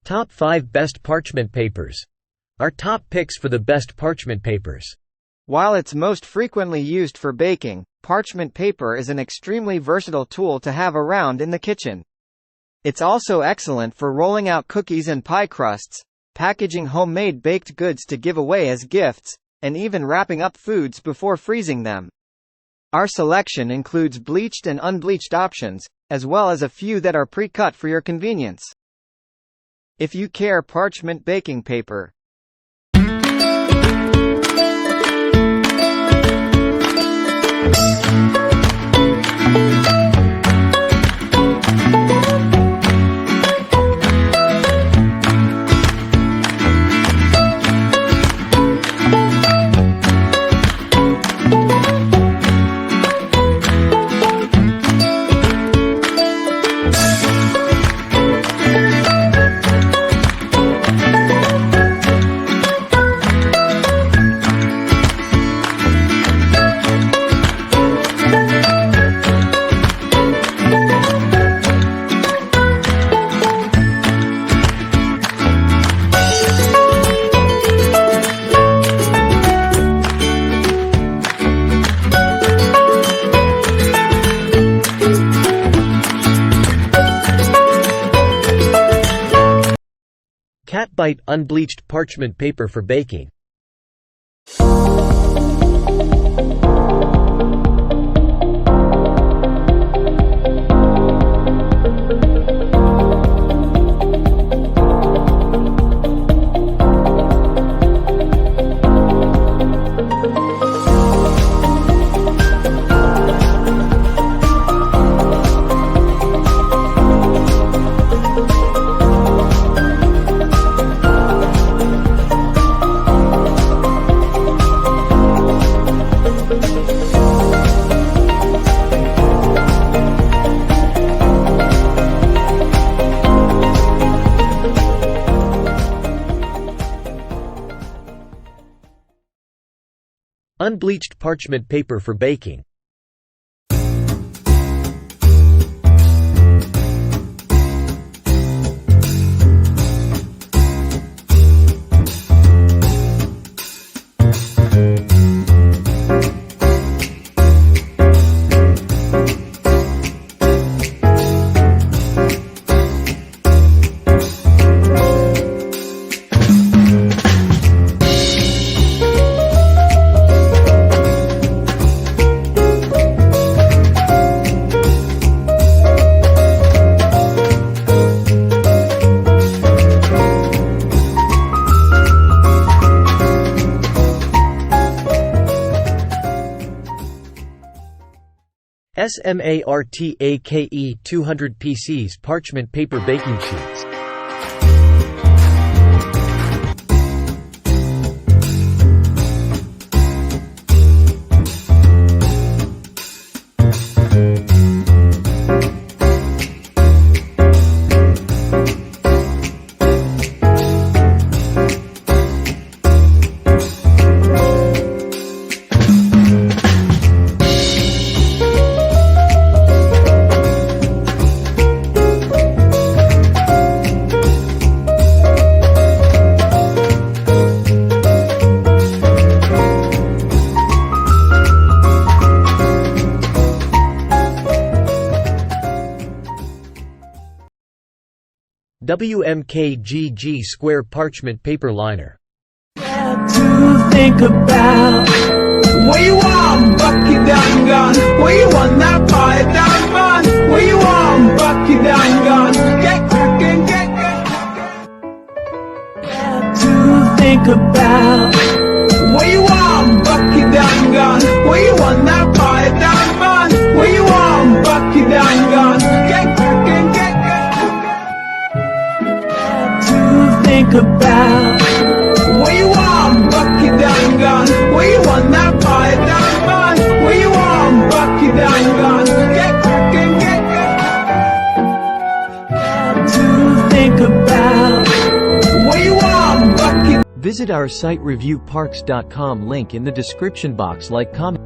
Top 5 Best Parchment Papers. Our top picks for the best parchment papers. While it's most frequently used for baking, parchment paper is an extremely versatile tool to have around in the kitchen. It's also excellent for rolling out cookies and pie crusts, packaging homemade baked goods to give away as gifts, and even wrapping up foods before freezing them. Our selection includes bleached and unbleached options, as well as a few that are pre-cut for your convenience. If you care, parchment baking paper. Catbite unbleached parchment paper for baking. Unbleached parchment paper for baking. SMARTAKE 200 PCs parchment paper baking sheets. WMKGG square parchment paper liner. To think about where you want, bucket down gun. Where you want that pie down man. Where you want, bucket down gun. Get cracking, get to think about where you want, bucket down gun. Where you want that pie down man. Where you want, bucket down gun. Get cracking, get think about where you want, bucket down gun. Where you want that pie down man. Where you want, bucket down gun. Get cracking, get to think about where you want, bucket. Visit our site reviewparks.com, link in the description box. Like, comment.